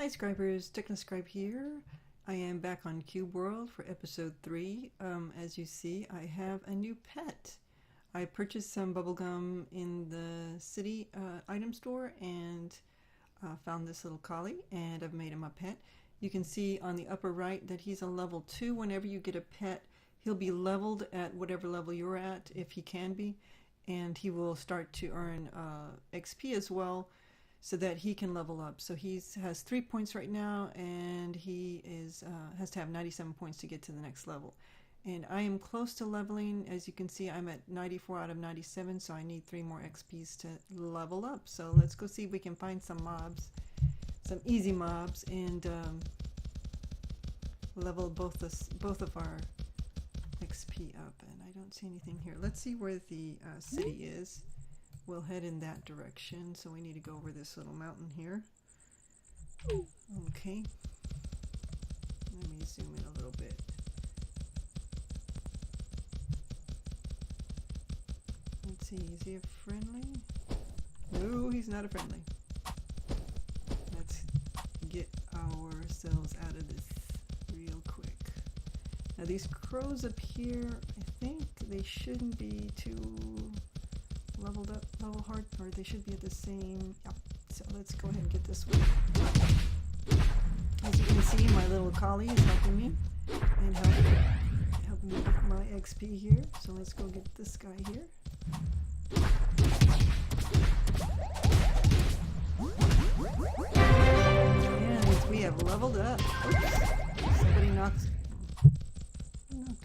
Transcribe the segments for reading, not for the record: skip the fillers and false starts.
Hi Scribers, Technoscribe here. I am back on Cube World for episode 3. As you see, I have a new pet. I purchased some bubblegum in the city item store and found this little collie, and I've made him a pet. You can see on the upper right that he's a level 2. Whenever you get a pet, he'll be leveled at whatever level you're at, if he can be, and he will start to earn XP as well, so that he can level up. So he has 3 points right now, and he has to have 97 points to get to the next level. And I am close to leveling. As you can see, I'm at 94 out of 97, so I need 3 more XPs to level up. So let's go see if we can find some mobs, some easy mobs, and level both of our XP up. And I don't see anything here. Let's see where the city is. We'll head in that direction, so we need to go over this little mountain here. Okay, let me zoom in a little bit. Let's see, is he a friendly? No, he's not a friendly. Let's get ourselves out of this real quick. Now these crows up here, I think they shouldn't be too leveled up, level hard, or they should be at the same. Yep. So let's go ahead and get this one. As you can see, my little collie is helping me and helping me get my XP here. So let's go get this guy here. And we have leveled up. Oops. Somebody knocked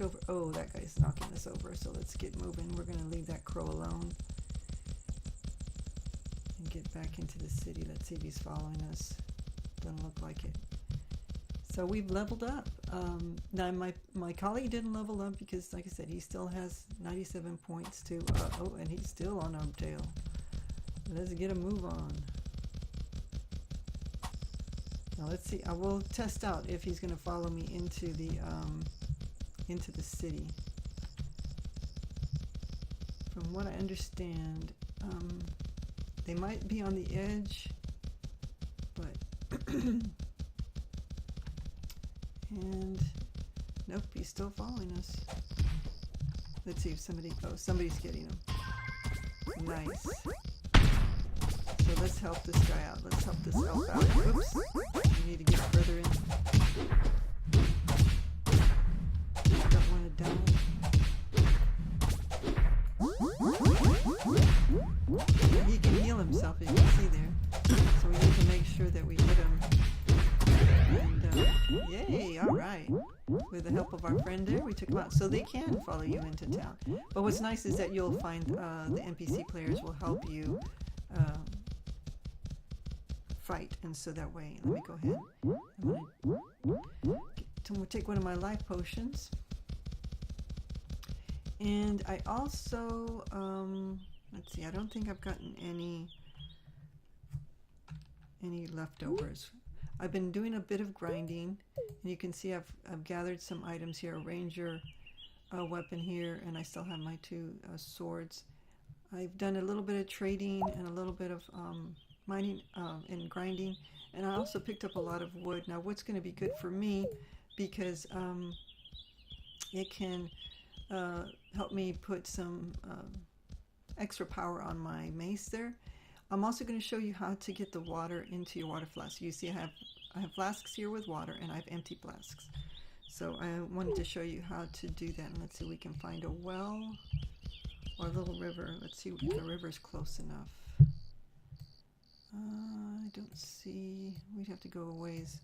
over. Oh, that guy's knocking us over. So let's get moving. We're going to leave that crow alone. Get back into the city. Let's see if he's following us. Doesn't look like it. So we've leveled up. Now my colleague didn't level up because, like I said, he still has 97 points to oh, and he's still on our tail. Let's get a move on. Now let's see. I will test out if he's going to follow me into the city. From what I understand, they might be on the edge, but and nope, he's still following us. Let's see if somebody's getting him. Nice. So let's help this guy out. Let's help this elf out. Oops, we need to get further in. Don't want to die. He can heal himself, as you can see there. So we need to make sure that we hit him. And yay, alright. With the help of our friend there, we took him out. So they can follow you into town. But what's nice is that you'll find the NPC players will help you fight. And so that way, let me go ahead. I'm going to take one of my life potions. And I also, let's see, I don't think I've gotten any leftovers. I've been doing a bit of grinding, and you can see I've gathered some items here, a ranger weapon here, and I still have my 2 swords. I've done a little bit of trading and a little bit of mining and grinding, and I also picked up a lot of wood. Now wood's going to be good for me because it can help me put some extra power on my mace there. I'm also going to show you how to get the water into your water flask. You see I have flasks here with water, and I have empty flasks. So I wanted to show you how to do that. And let's see if we can find a well or a little river. Let's see if the river's close enough. I don't see, we'd have to go a ways.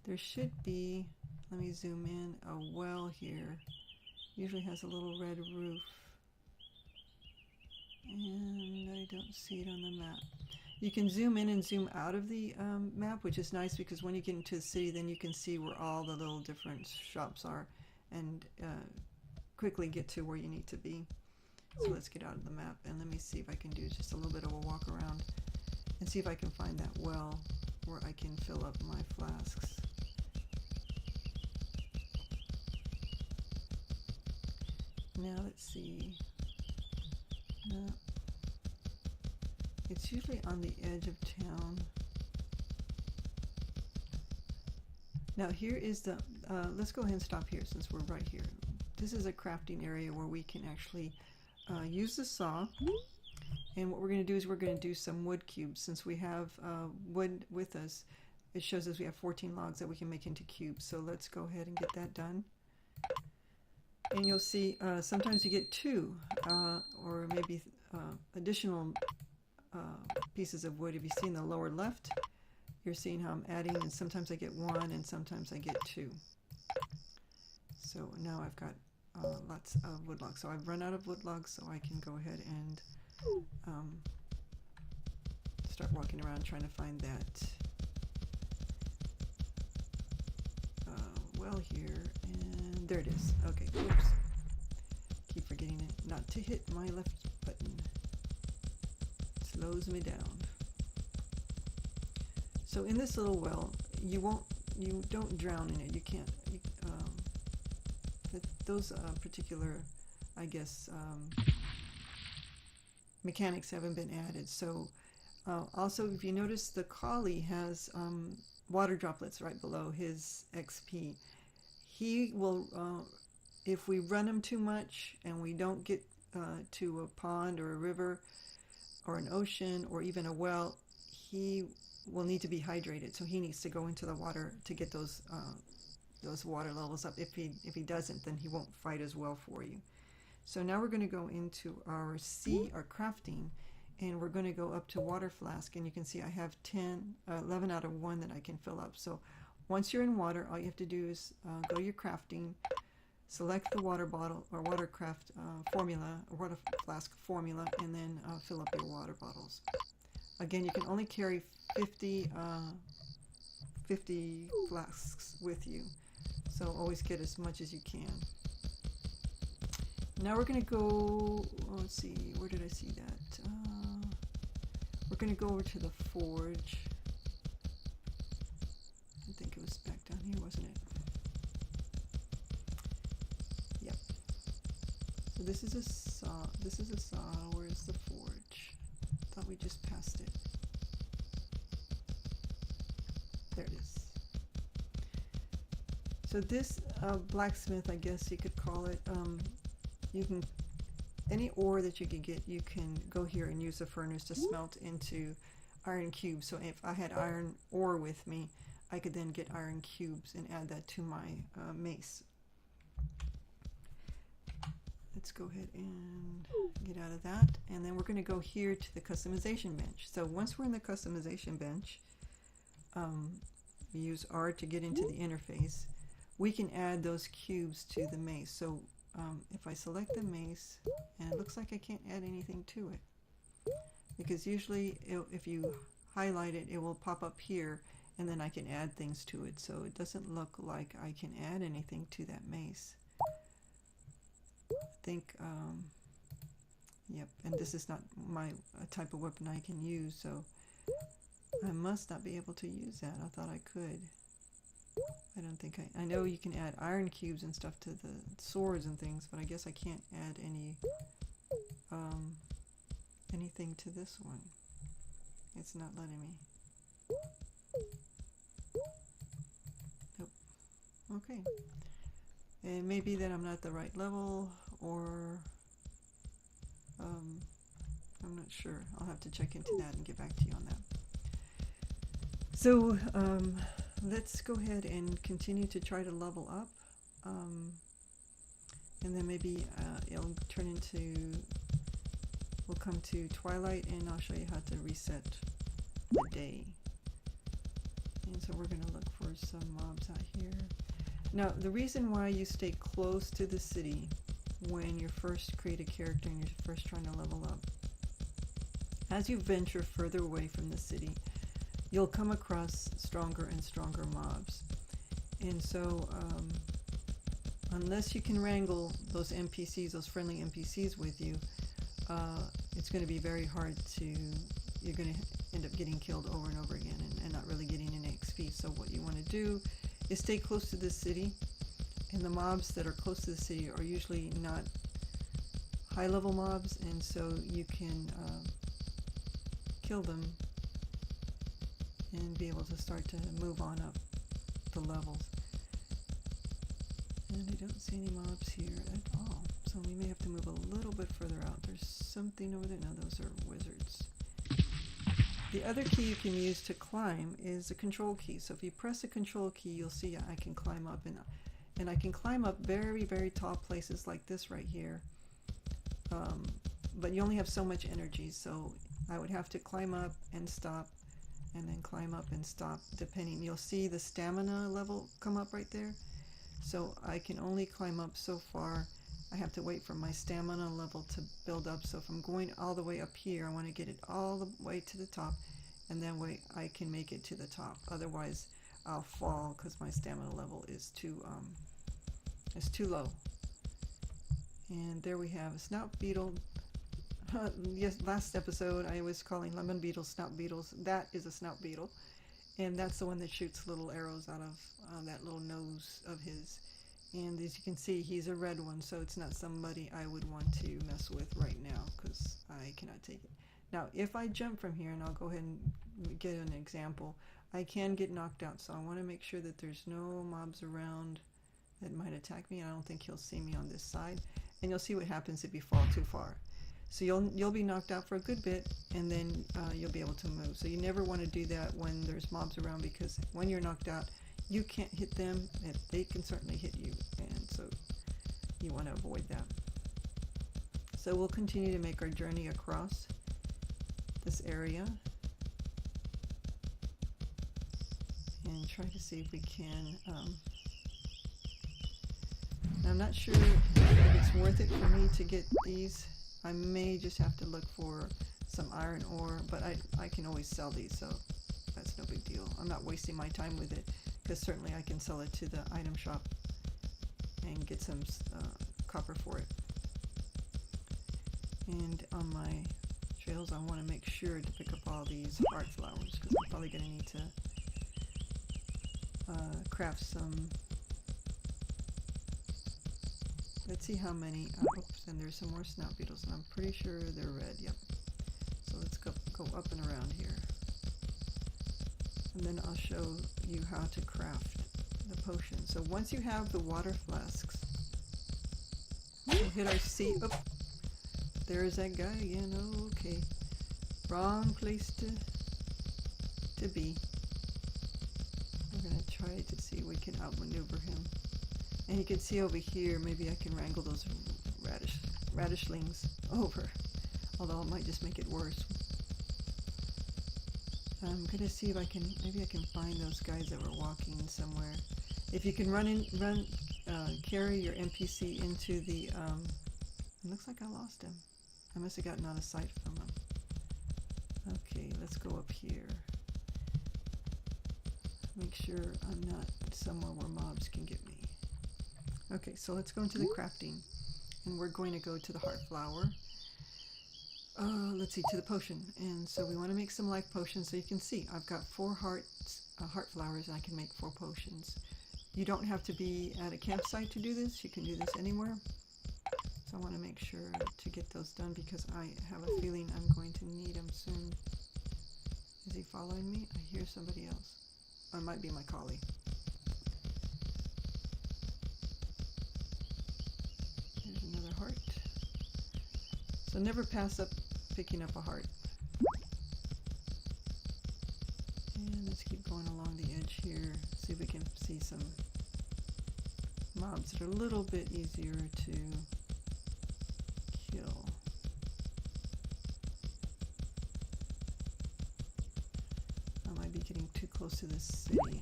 There should be, let me zoom in, a well here. Usually has a little red roof, and I don't see it on the map. You can zoom in and zoom out of the map, which is nice because when you get into the city, then you can see where all the little different shops are and quickly get to where you need to be. So let's get out of the map, and let me see if I can do just a little bit of a walk around and see if I can find that well where I can fill up my flasks. Now let's see. No. It's usually on the edge of town. Now here is the, let's go ahead and stop here since we're right here. This is a crafting area where we can actually use the saw. And what we're going to do is we're going to do some wood cubes. Since we have wood with us, it shows us we have 14 logs that we can make into cubes. So let's go ahead and get that done. And you'll see sometimes you get 2 or maybe additional pieces of wood. If you see in the lower left, you're seeing how I'm adding, and sometimes I get 1 and sometimes I get 2. So now I've got lots of wood logs. So I've run out of wood logs, so I can go ahead and start walking around trying to find that well here, and there it is. Okay, oops. Keep forgetting it. Not to hit my left button. Slows me down. So in this little well, you don't drown in it. You can't. Those particular, I guess, mechanics haven't been added. So also, if you notice, the collie has water droplets right below his XP. He will, if we run him too much and we don't get to a pond or a river or an ocean or even a well, he will need to be hydrated. So he needs to go into the water to get those water levels up. If he doesn't, then he won't fight as well for you. So now we're going to go into our crafting, and we're going to go up to water flask, and you can see I have 11 out of 1 that I can fill up. So once you're in water, all you have to do is go to your crafting, select the water bottle or watercraft formula or water flask formula, and then fill up your water bottles. Again, you can only carry 50 flasks with you, so always get as much as you can. Now we're going to go, let's see, where did I see that? We're going to go over to the forge. I think it was back down here, wasn't it? Yep. So this is a saw. This is a saw. Where's the forge? Thought we just passed it. There it is. So this blacksmith, I guess you could call it, you can, any ore that you can get, you can go here and use the furnace to smelt into iron cubes. So if I had iron ore with me, I could then get iron cubes and add that to my mace. Let's go ahead and get out of that. And then we're going to go here to the customization bench. So once we're in the customization bench, we use R to get into the interface. We can add those cubes to the mace. So if I select the mace, and it looks like I can't add anything to it, because usually if you highlight it, it will pop up here, and then I can add things to it. So it doesn't look like I can add anything to that mace. I think, yep, and this is not my type of weapon I can use, so I must not be able to use that. I thought I could. I don't think I know you can add iron cubes and stuff to the swords and things, but I guess I can't add anything to this one. It's not letting me. Nope. Okay. And maybe that I'm not the right level, or I'm not sure. I'll have to check into that and get back to you on that. So let's go ahead and continue to try to level up, and then maybe it'll turn into, we'll come to twilight, and I'll show you how to reset the day. And so we're going to look for some mobs out here. Now, the reason why you stay close to the city when you first create a character and you're first trying to level up, as you venture further away from the city, you'll come across stronger and stronger mobs. And so unless you can wrangle those NPCs, those friendly NPCs with you, it's going to be very hard to, you're going to end up getting killed over and over again and not really getting any XP. So what you want to do is stay close to the city, and the mobs that are close to the city are usually not high level mobs, and so you can kill them and be able to start to move on up the levels. And I don't see any mobs here at all. So we may have to move a little bit further out. There's something over there. No, those are wizards. The other key you can use to climb is a control key. So if you press a control key, you'll see I can climb up, and I can climb up very, very tall places like this right here. But you only have so much energy, so I would have to climb up and stop, and then climb up and stop, depending. You'll see the stamina level come up right there. So I can only climb up so far. I have to wait for my stamina level to build up. So if I'm going all the way up here, I want to get it all the way to the top, and then I can make it to the top. Otherwise, I'll fall because my stamina level is too low. And there we have a snout beetle. Yes, last episode I was calling lemon beetles snout beetles. That is a snout beetle, and that's the one that shoots little arrows out of that little nose of his. And as you can see, he's a red one, so it's not somebody I would want to mess with right now because I cannot take it. Now, if I jump from here, and I'll go ahead and get an example, I can get knocked out, so I want to make sure that there's no mobs around that might attack me. I don't think he'll see me on this side, and you'll see what happens if you fall too far. So you'll be knocked out for a good bit, and then you'll be able to move. So you never want to do that when there's mobs around, because when you're knocked out, you can't hit them, and they can certainly hit you, and so you want to avoid that. So we'll continue to make our journey across this area and try to see if we can. I'm not sure if it's worth it for me to get these. I may just have to look for some iron ore, but I can always sell these, so that's no big deal. I'm not wasting my time with it, because certainly I can sell it to the item shop and get some copper for it. And on my trails, I want to make sure to pick up all these heart flowers, because I'm probably going to need to craft some. Let's see how many. Oops, and there's some more snout beetles, and I'm pretty sure they're red. Yep. So let's go up and around here. And then I'll show you how to craft the potion. So once you have the water flasks, we'll hit our sea. Oh, there's that guy again. Oh, okay. Wrong place to be. We're going to try to see if we can outmaneuver him. And you can see over here, maybe I can wrangle those radishlings over, although it might just make it worse. I'm going to see if maybe I can find those guys that were walking somewhere. If you can carry your NPC into the, it looks like I lost him. I must have gotten out of sight from him. Okay, let's go up here. Make sure I'm not somewhere where mobs can get me. Okay, so let's go into the crafting, and we're going to go to the heart flower. Let's see, to the potion. And so we want to make some life potions. So you can see I've got 4 heart flowers, and I can make 4 potions. You don't have to be at a campsite to do this. You can do this anywhere. So I want to make sure to get those done, because I have a feeling I'm going to need them soon. Is he following me? I hear somebody else. Or it might be my collie. There's another heart. So never pass up picking up a heart. And let's keep going along the edge here. See if we can see some mobs that are a little bit easier to kill. I might be getting too close to this city.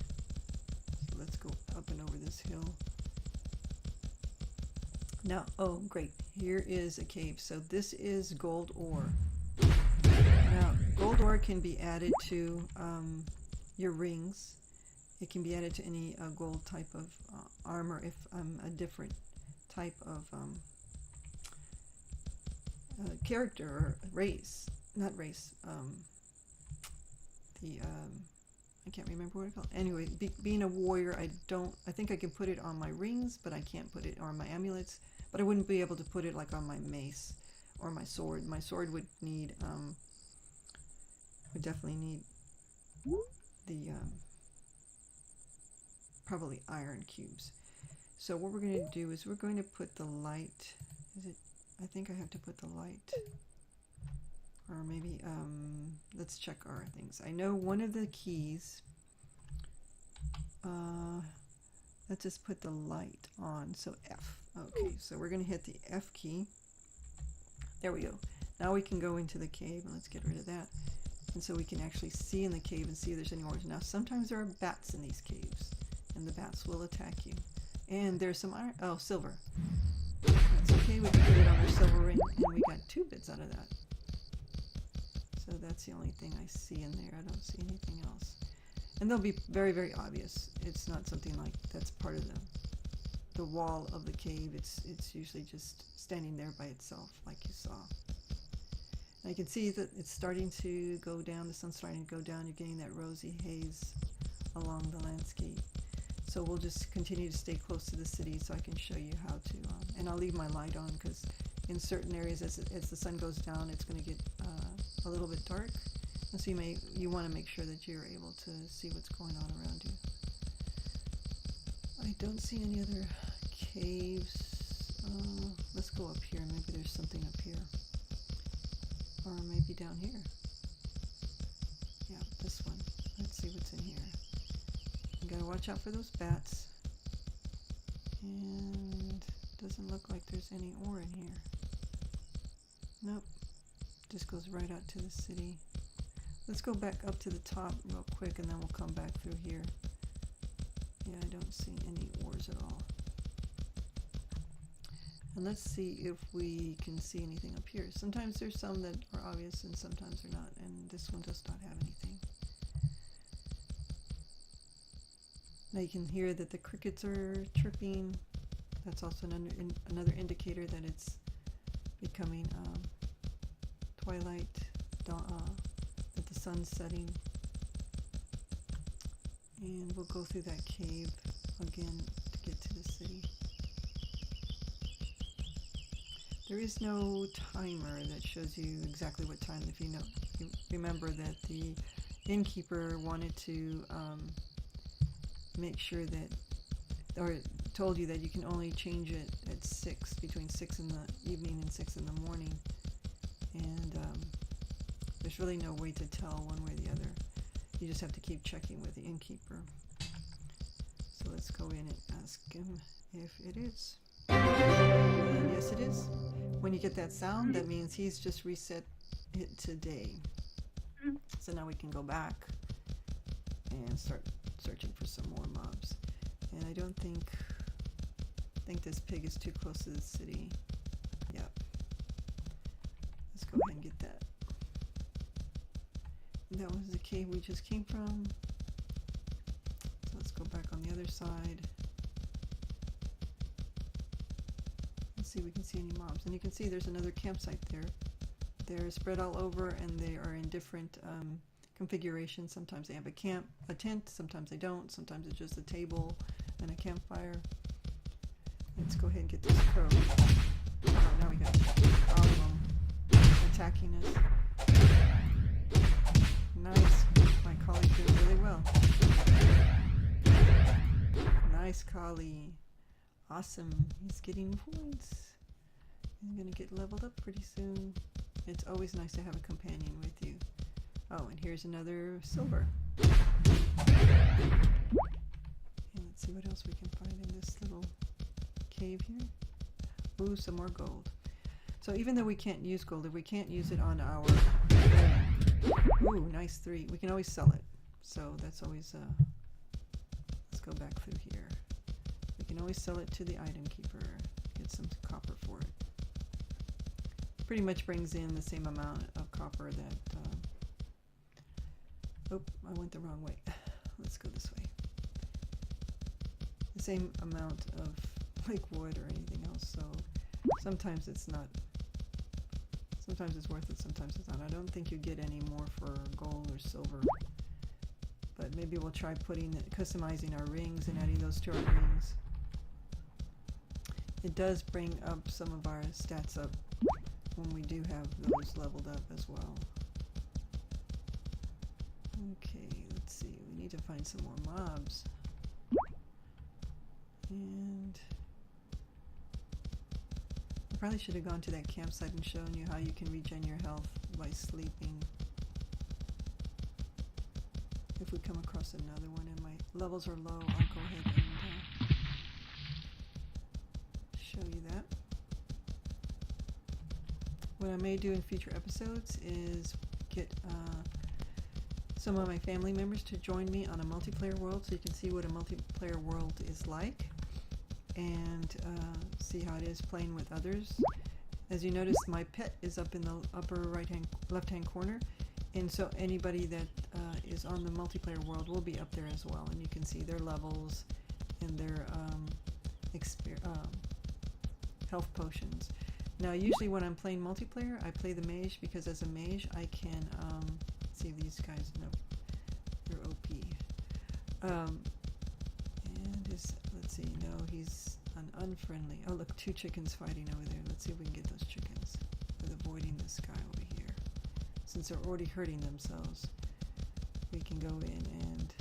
So let's go up and over this hill. Now, oh great, here is a cave. So this is gold ore. Now, gold ore can be added to your rings. It can be added to any gold type of armor if a different type of character or race, not race, I can't remember what it's called. Anyway, being a warrior, I think I can put it on my rings, but I can't put it on my amulets. But I wouldn't be able to put it like on my mace or my sword. My sword would need, would definitely need the probably iron cubes. So what we're going to do is we're going to put the light. I think I have to put the light. Or maybe, let's check our things. I know one of the keys, let's just put the light on, so F. Okay, so we're going to hit the F key. There we go. Now we can go into the cave, and let's get rid of that. And so we can actually see in the cave and see if there's any ores. Now sometimes there are bats in these caves, and the bats will attack you. And there's some iron, oh, silver. That's okay, we can put it on our silver ring, and we got 2 bits out of that. So that's the only thing I see in there. I don't see anything else. And they'll be very, very obvious. It's not something like that's part of the wall of the cave. It's usually just standing there by itself, like you saw. And I can see that it's starting to go down. The sun's starting to go down. You're getting that rosy haze along the landscape. So we'll just continue to stay close to the city so I can show you how to, and I'll leave my light on because in certain areas as the sun goes down, it's going to get a little bit dark, and so you want to make sure that you're able to see what's going on around you. I don't see any other caves. Let's go up here. Maybe there's something up here, or maybe down here. Yeah, this one. Let's see what's in here. You gotta watch out for those bats, and doesn't look like there's any ore in here. Nope. Just goes right out to the city. Let's go back up to the top real quick and then we'll come back through here. Yeah, I don't see any ores at all. And let's see if we can see anything up here. Sometimes there's some that are obvious and sometimes they're not, and this one does not have anything. Now you can hear that the crickets are chirping. That's also another indicator that it's becoming twilight, that the sun's setting. And we'll go through that cave again to get to the city. There is no timer that shows you exactly what time. If you remember that the innkeeper wanted to make sure that, or told you that you can only change it at 6, between 6 in the evening and 6 in the morning. And there's really no way to tell one way or the other. You just have to keep checking with the innkeeper. So let's go in and ask him if it is. And yes, it is. When you get that sound, that means he's just reset it today. So now we can go back and start searching for some more mobs. And I don't think this pig is too close to the city. Yep. Let's go ahead and get that. And that was the cave we just came from. So let's go back on the other side. Let's see if we can see any mobs. And you can see there's another campsite there. They're spread all over and they are in different configurations. Sometimes they have a tent, sometimes they don't, sometimes it's just a table and a campfire. Let's go ahead and get this crow. Oh, now we got all of them attacking us. Nice. My collie's doing really well. Nice collie. Awesome. He's getting points. He's going to get leveled up pretty soon. It's always nice to have a companion with you. Oh, and here's another silver. And let's see what else we can find in this little cave here. Ooh, some more gold. So even though we can't use gold, if we can't use it on our... Ooh, nice 3. We can always sell it. So that's always... let's go back through here. We can always sell it to the item keeper. Get some copper for it. Pretty much brings in the same amount of copper that... Oh, I went the wrong way. Let's go this way. The same amount of like wood or anything else, so sometimes it's not. Sometimes it's worth it, sometimes it's not. I don't think you get any more for gold or silver, but maybe we'll try customizing our rings and adding those to our rings. It does bring up some of our stats up when we do have those leveled up as well. Okay, let's see. We need to find some more mobs. And I probably should have gone to that campsite and shown you how you can regen your health by sleeping. If we come across another one and my levels are low, I'll go ahead and show you that. What I may do in future episodes is get some of my family members to join me on a multiplayer world so you can see what a multiplayer world is like and see how it is playing with others. As you notice, my pet is up in the upper left-hand corner, and so anybody that is on the multiplayer world will be up there as well, and you can see their levels and their health potions. Now usually when I'm playing multiplayer, I play the mage because as a mage I can see these guys. No, they're OP. And let's see, no, he's an unfriendly. Oh look, two chickens fighting over there. Let's see if we can get those chickens with avoiding this guy over here. Since they're already hurting themselves, we can go in and...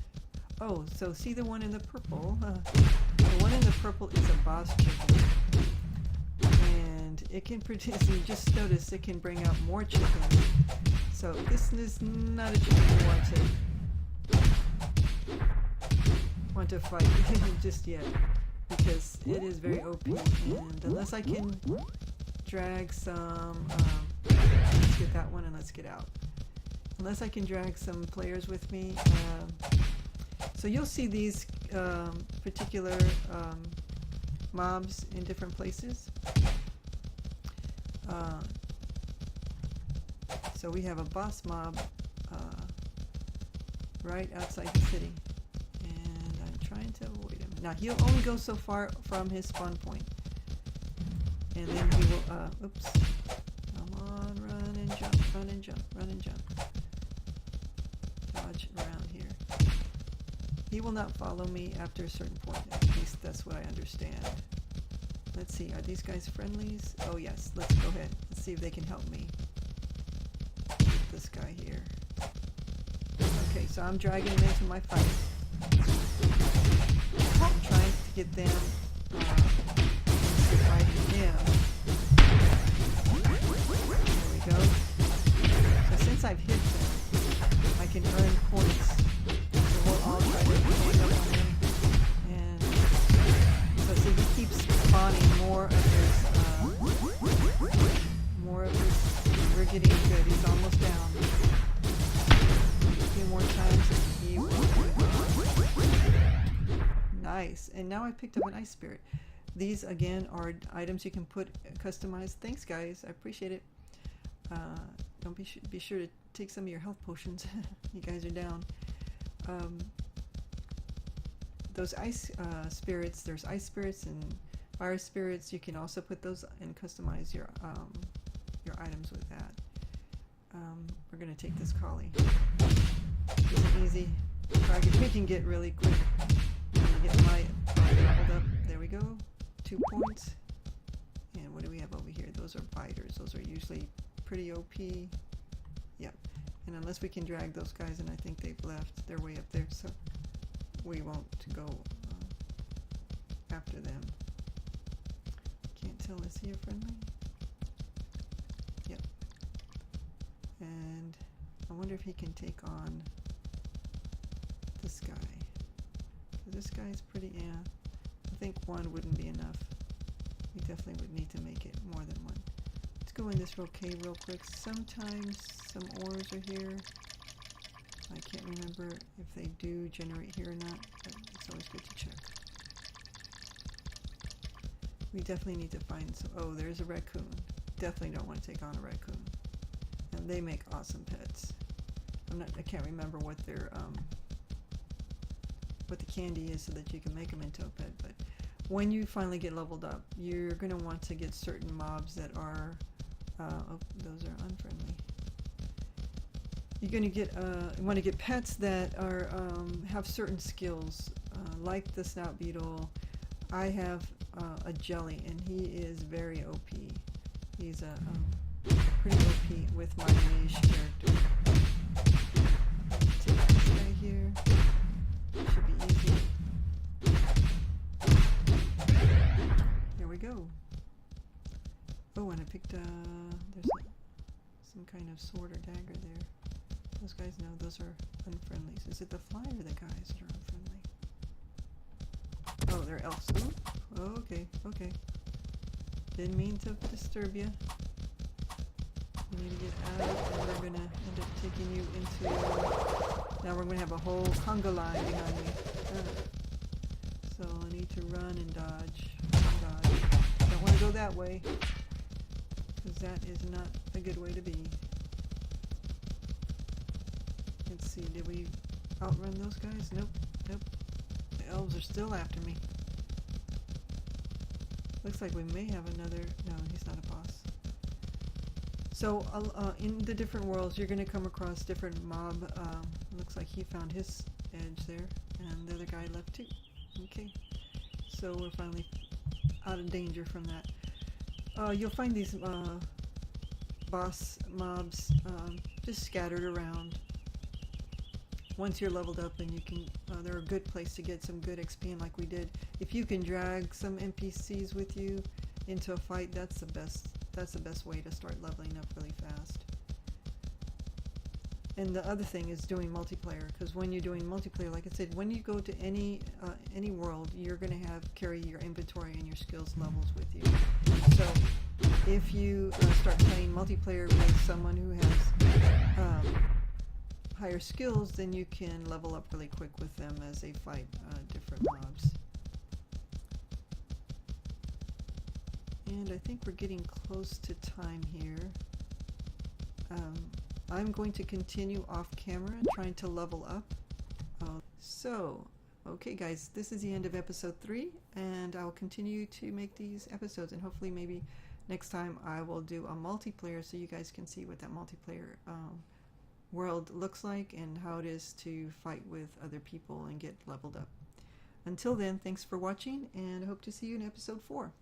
Oh, so see the one in the purple? The one in the purple is a boss chicken. And it can produce, you just notice it can bring out more chickens. So this is not a chicken you want to fight just yet, because it is very OP. And unless I can drag some, let's get that one and let's get out. Unless I can drag some players with me. So you'll see these particular mobs in different places. So we have a boss mob right outside the city, and I'm trying to avoid him. Now he'll only go so far from his spawn point, and then he will, oops, come on, run and jump, run and jump, run and jump. Dodge around here. He will not follow me after a certain point, at least that's what I understand. Let's see, are these guys friendlies? Oh yes, let's go ahead. Let's see if they can help me. This guy here. Okay, so I'm dragging him into my fight. I'm trying to get them fighting him. There we go. So since I've hit them, I can earn points. So we'll all try to point up on him. And so see, he keeps spawning more of his we're getting good. He's almost down. A few more times and he will be gone. Nice. And now I picked up an ice spirit. These again are items you can put customized. Thanks guys, I appreciate it. Don't be sure to take some of your health potions. You guys are down. Those ice spirits, there's ice spirits and fire spirits. You can also put those and customize your items with that. We're going to take this collie. It's an easy target. We can get really quick. Get my leveled up. There we go. 2 points. And what do we have over here? Those are biters. Those are usually pretty OP. Yep. And unless we can drag those guys, and I think they've left, they're way up there, so we won't go after them. Can't tell. Is he a friendly? Yep. And I wonder if he can take on this guy. This guy's pretty, yeah. I think one wouldn't be enough. We definitely would need to make it more than one. Let's go in this cave real quick. Sometimes some ores are here. I can't remember if they do generate here or not, but it's always good to check. We definitely need to find some. Oh, there's a raccoon. Definitely don't want to take on a raccoon. And they make awesome pets. I can't remember what their what the candy is so that you can make them into a pet, but when you finally get leveled up, you're going to want to get certain mobs that are oh, those are unfriendly. You're going to get want to get pets that are have certain skills, like the snout beetle. I have a jelly, and he is very OP. He's a pretty OP with my mage character. Take this guy here. Should be easy. Oh, and I picked, there's some kind of sword or dagger there. Those guys, no, those are unfriendlies. Is it the fly or the guys that are unfriendly? Oh, they're elves. Ooh. Okay, okay. Didn't mean to disturb you. You need to get out, and we're gonna end up taking you into... Now we're gonna have a whole conga line behind me. So I need to run and dodge. Dodge. Don't want to go that way, because that is not a good way to be. Let's see, did we outrun those guys? Nope, nope. The elves are still after me. Looks like we may have another... No, he's not a boss. So in the different worlds, you're going to come across different mob. Looks like he found his edge there, and the other guy left too. Okay, so we're finally out of danger from that. You'll find these boss mobs just scattered around. Once you're leveled up, and you can, they're a good place to get some good XP, and like we did. If you can drag some NPCs with you into a fight, that's the best. That's the best way to start leveling up really fast. And the other thing is doing multiplayer, because when you're doing multiplayer, like I said, when you go to any world, you're going to carry your inventory and your skills levels with you. So if you start playing multiplayer with someone who has higher skills, then you can level up really quick with them as they fight different mobs. And I think we're getting close to time here. I'm going to continue off camera trying to level up. Okay guys, this is the end of episode 3, and I'll continue to make these episodes, and hopefully maybe next time I will do a multiplayer so you guys can see what that multiplayer world looks like and how it is to fight with other people and get leveled up. Until then, thanks for watching, and I hope to see you in episode 4.